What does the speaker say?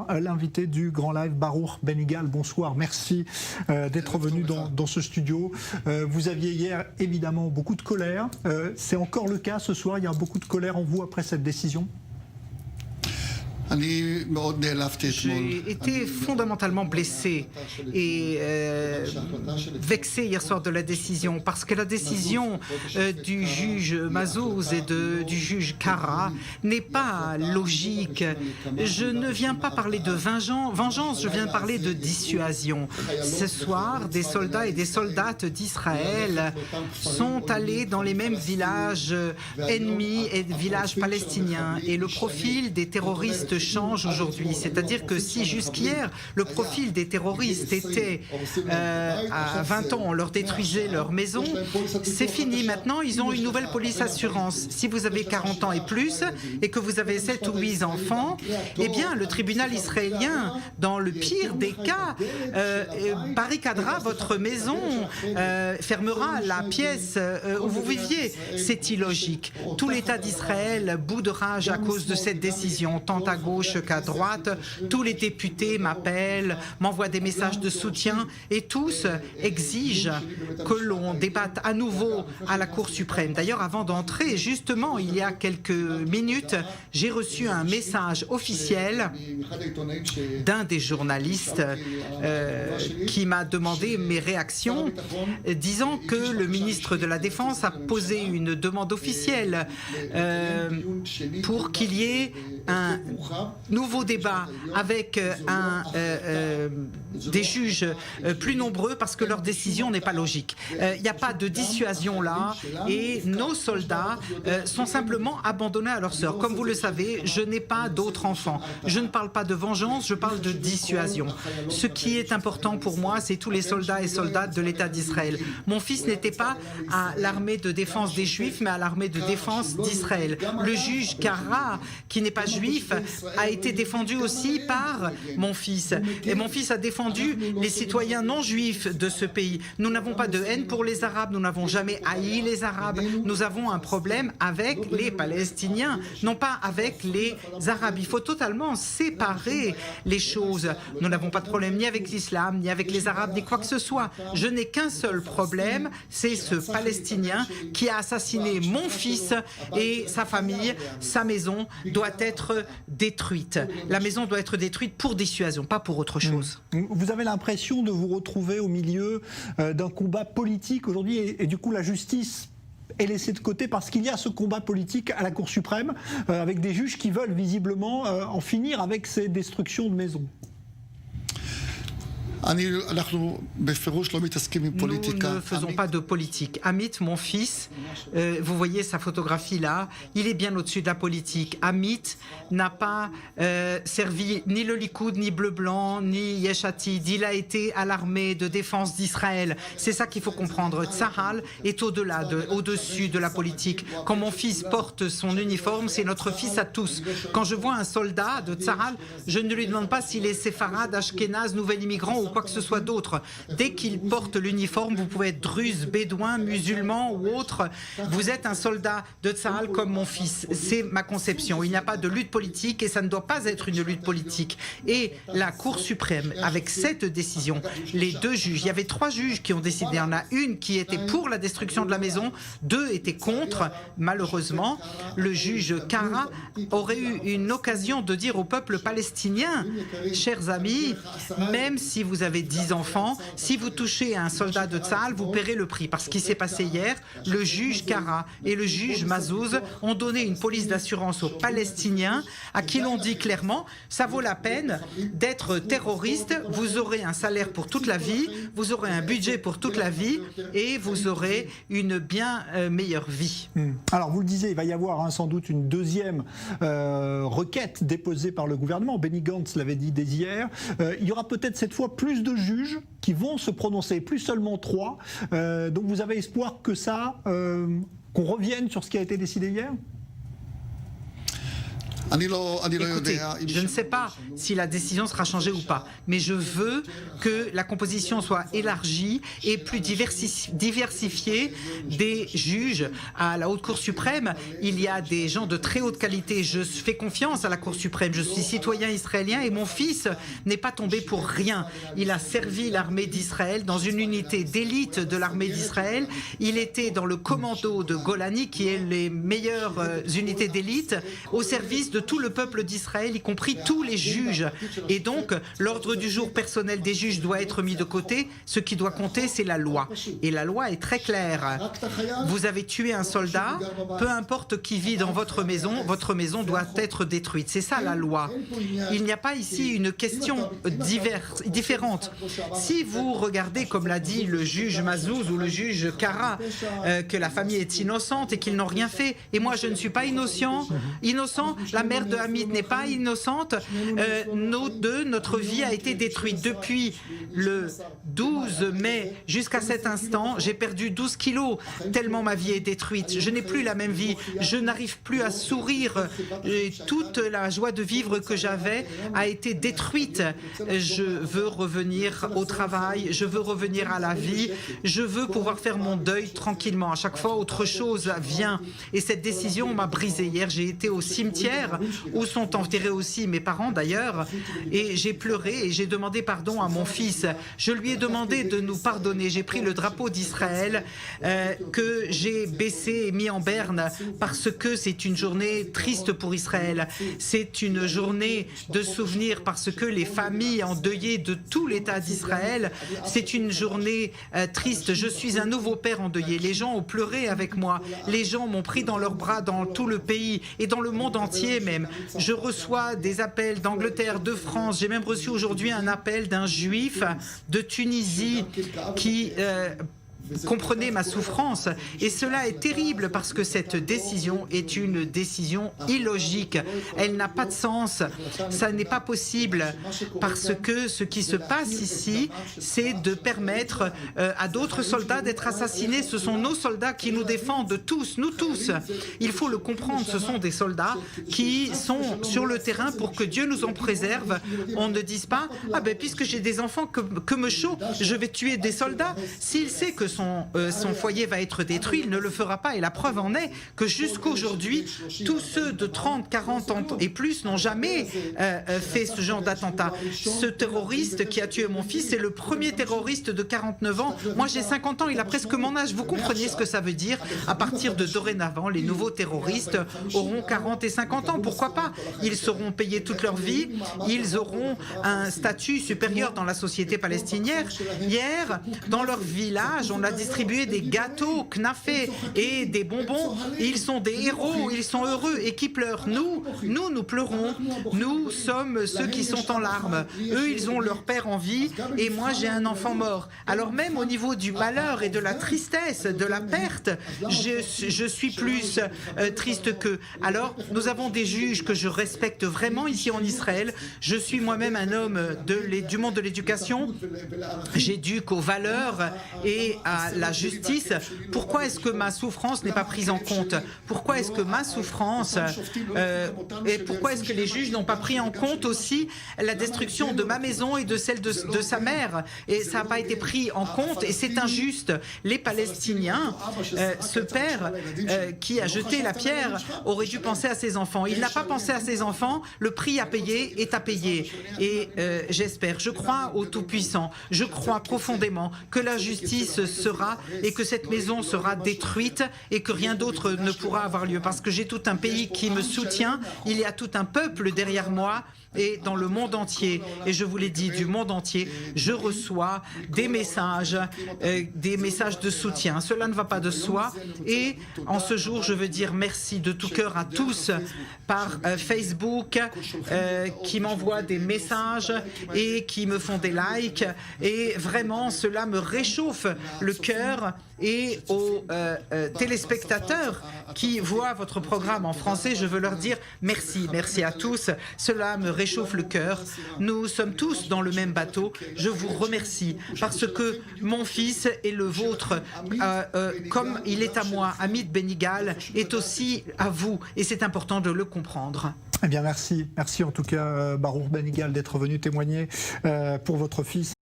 L'invité du Grand Live, Baruch Ben Igal, bonsoir, merci d'être venu dans ce studio. Vous aviez hier évidemment beaucoup de colère, c'est encore le cas ce soir, il y a beaucoup de colère en vous après cette décision? J'ai été fondamentalement blessé et vexé hier soir de la décision, parce que la décision du juge Mazouz et du juge Kara n'est pas logique. Je ne viens pas parler de vengeance, je viens parler de dissuasion. Ce soir, des soldats et des soldates d'Israël sont allés dans les mêmes villages ennemis et villages palestiniens, et le profil des terroristes change aujourd'hui. C'est-à-dire que si jusqu'hier, le profil des terroristes était à 20 ans, on leur détruisait leur maison, c'est fini. Maintenant, ils ont une nouvelle police assurance. Si vous avez 40 ans et plus, et que vous avez 7 ou 8 enfants, eh bien, le tribunal israélien, dans le pire des cas, barricadera votre maison, fermera la pièce où vous viviez. C'est illogique. Tout l'État d'Israël bout de rage à cause de cette décision, tant à gauche qu'à droite. Tous les députés m'appellent, m'envoient des messages de soutien et tous exigent que l'on débatte à nouveau à la Cour suprême. D'ailleurs, avant d'entrer, justement, il y a quelques minutes, j'ai reçu un message officiel d'un des journalistes qui m'a demandé mes réactions, disant que le ministre de la Défense a posé une demande officielle pour qu'il y ait un nouveau débat avec des juges plus nombreux, parce que leur décision n'est pas logique. Il n'y a pas de dissuasion là, et nos soldats sont simplement abandonnés à leur sort. Comme vous le savez, je n'ai pas d'autres enfants. Je ne parle pas de vengeance, je parle de dissuasion. Ce qui est important pour moi, c'est tous les soldats et soldates de l'État d'Israël. Mon fils n'était pas à l'armée de défense des Juifs, mais à l'armée de défense d'Israël. Le juge Kara, qui n'est pas juif, a été défendu aussi par mon fils. Et mon fils a défendu les citoyens non juifs de ce pays. Nous n'avons pas de haine pour les Arabes, nous n'avons jamais haï les Arabes. Nous avons un problème avec les Palestiniens, non pas avec les Arabes. Il faut totalement séparer les choses. Nous n'avons pas de problème ni avec l'islam, ni avec les Arabes, ni quoi que ce soit. Je n'ai qu'un seul problème, c'est ce Palestinien qui a assassiné mon fils et sa famille. Sa maison doit être détruite. La maison doit être détruite pour dissuasion, pas pour autre chose. Vous avez l'impression de vous retrouver au milieu d'un combat politique aujourd'hui, et du coup la justice est laissée de côté parce qu'il y a ce combat politique à la Cour suprême avec des juges qui veulent visiblement en finir avec ces destructions de maisons. Nous ne faisons pas de politique. Amit, mon fils, vous voyez sa photographie là, il est bien au-dessus de la politique. Amit n'a pas servi ni le Likoud, ni Bleu-Blanc, ni Yesh Atid. Il a été à l'armée de défense d'Israël. C'est ça qu'il faut comprendre. Tzahal est au-dessus de la politique. Quand mon fils porte son uniforme, c'est notre fils à tous. Quand je vois un soldat de Tzahal, je ne lui demande pas s'il est séfarade, ashkénaze, nouvel immigrant ou quoi que ce soit d'autre. Dès qu'il porte l'uniforme, vous pouvez être druze, bédouin, musulman ou autre. Vous êtes un soldat de Tzahal comme mon fils. C'est ma conception. Il n'y a pas de lutte politique et ça ne doit pas être une lutte politique. Et la Cour suprême, avec cette décision, les deux juges, il y avait 3 juges qui ont décidé. Il y en a une qui était pour la destruction de la maison, 2 étaient contre. Malheureusement, le juge Kara aurait eu une occasion de dire au peuple palestinien, chers amis, même si vous avez 10 enfants, si vous touchez un soldat de Tzahal, vous paierez le prix. Parce qu'il s'est passé hier, le juge Kara et le juge Mazouz ont donné une police d'assurance aux Palestiniens, à qui l'on dit clairement, ça vaut la peine d'être terroriste, vous aurez un salaire pour toute la vie, vous aurez un budget pour toute la vie et vous aurez une bien meilleure vie. Alors vous le disiez, il va y avoir sans doute une deuxième requête déposée par le gouvernement. Benny Gantz l'avait dit dès hier. Il y aura peut-être cette fois plus de juges qui vont se prononcer, plus seulement 3. Donc vous avez espoir que qu'on revienne sur ce qui a été décidé hier ? Écoutez, je ne sais pas si la décision sera changée ou pas, mais je veux que la composition soit élargie et plus diversifiée des juges. À la Haute Cour suprême, il y a des gens de très haute qualité. Je fais confiance à la Cour suprême. Je suis citoyen israélien et mon fils n'est pas tombé pour rien. Il a servi l'armée d'Israël dans une unité d'élite de l'armée d'Israël. Il était dans le commando de Golani, qui est les meilleures unités d'élite, au service de tout le peuple d'Israël, y compris tous les juges. Et donc, l'ordre du jour personnel des juges doit être mis de côté. Ce qui doit compter, c'est la loi. Et la loi est très claire. Vous avez tué un soldat, peu importe qui vit dans votre maison doit être détruite. C'est ça la loi. Il n'y a pas ici une question différente. Si vous regardez, comme l'a dit le juge Mazouz ou le juge Kara, que la famille est innocente et qu'ils n'ont rien fait, et moi je ne suis pas innocent, la mère de Hamid n'est pas innocente, notre vie a été détruite. Depuis le 12 mai jusqu'à cet instant, j'ai perdu 12 kilos, tellement ma vie est détruite. Je n'ai plus la même vie, je n'arrive plus à sourire. Toute la joie de vivre que j'avais a été détruite. Je veux revenir au travail, je veux revenir à la vie, je veux pouvoir faire mon deuil tranquillement. À chaque fois, autre chose vient. Et cette décision m'a brisée. Hier, j'ai été au cimetière où sont enterrés aussi mes parents d'ailleurs, et j'ai pleuré et j'ai demandé pardon à mon fils. Je lui ai demandé de nous pardonner. J'ai pris le drapeau d'Israël que j'ai baissé et mis en berne parce que c'est une journée triste pour Israël. C'est une journée de souvenir parce que les familles endeuillées de tout l'État d'Israël, c'est une journée triste. Je suis un nouveau père endeuillé. Les gens ont pleuré avec moi. Les gens m'ont pris dans leurs bras dans tout le pays et dans le monde entier même. Je reçois des appels d'Angleterre, de France. J'ai même reçu aujourd'hui un appel d'un juif de Tunisie qui comprenez ma souffrance. Et cela est terrible parce que cette décision est une décision illogique. Elle n'a pas de sens. Ça n'est pas possible parce que ce qui se passe ici, c'est de permettre à d'autres soldats d'être assassinés. Ce sont nos soldats qui nous défendent tous, nous tous. Il faut le comprendre, ce sont des soldats qui sont sur le terrain pour que Dieu nous en préserve. On ne dise pas, ah ben puisque j'ai des enfants que me chaud, je vais tuer des soldats. S'il sait que son foyer va être détruit, il ne le fera pas. Et la preuve en est que jusqu'aujourd'hui, tous ceux de 30, 40 ans et plus n'ont jamais fait ce genre d'attentat. Ce terroriste qui a tué mon fils, c'est le premier terroriste de 49 ans. Moi, j'ai 50 ans, il a presque mon âge. Vous comprenez ce que ça veut dire? À partir de dorénavant, les nouveaux terroristes auront 40 et 50 ans. Pourquoi pas? Ils seront payés toute leur vie. Ils auront un statut supérieur dans la société palestinienne. Hier, dans leur village, on a distribué des gâteaux, knafés et des bonbons. Ils sont des héros, ils sont heureux. Et qui pleurent? Nous pleurons. Nous sommes ceux qui sont en larmes. Eux, ils ont leur père en vie et moi, j'ai un enfant mort. Alors même au niveau du malheur et de la tristesse, de la perte, je suis plus triste qu'eux. Alors, nous avons des juges que je respecte vraiment ici en Israël. Je suis moi-même un homme du monde de l'éducation. J'éduque aux valeurs et à la justice. Pourquoi est-ce que ma souffrance n'est pas prise en compte? Pourquoi est-ce que ma souffrance et pourquoi est-ce que les juges n'ont pas pris en compte aussi la destruction de ma maison et de celle de sa mère? Et ça n'a pas été pris en compte et c'est injuste. Les Palestiniens, ce père qui a jeté la pierre aurait dû penser à ses enfants. Il n'a pas pensé à ses enfants. Le prix à payer est à payer. Et j'espère, je crois au Tout-Puissant. Je crois profondément que la justice sera et que cette maison sera détruite et que rien d'autre ne pourra avoir lieu parce que j'ai tout un pays qui me soutient, il y a tout un peuple derrière moi et dans le monde entier, et je vous l'ai dit, du monde entier, je reçois des messages de soutien. Cela ne va pas de soi et en ce jour, je veux dire merci de tout cœur à tous par Facebook qui m'envoient des messages et qui me font des likes et vraiment cela me réchauffe le cœur. Et aux téléspectateurs qui voient votre programme en français, je veux leur dire merci, merci à tous. Cela me réchauffe le cœur. Nous sommes tous dans le même bateau. Je vous remercie parce que mon fils et le vôtre, comme il est à moi, Hamid Benigal, est aussi à vous. Et c'est important de le comprendre. Eh bien, merci en tout cas, Barour Ben Igal, d'être venu témoigner pour votre fils.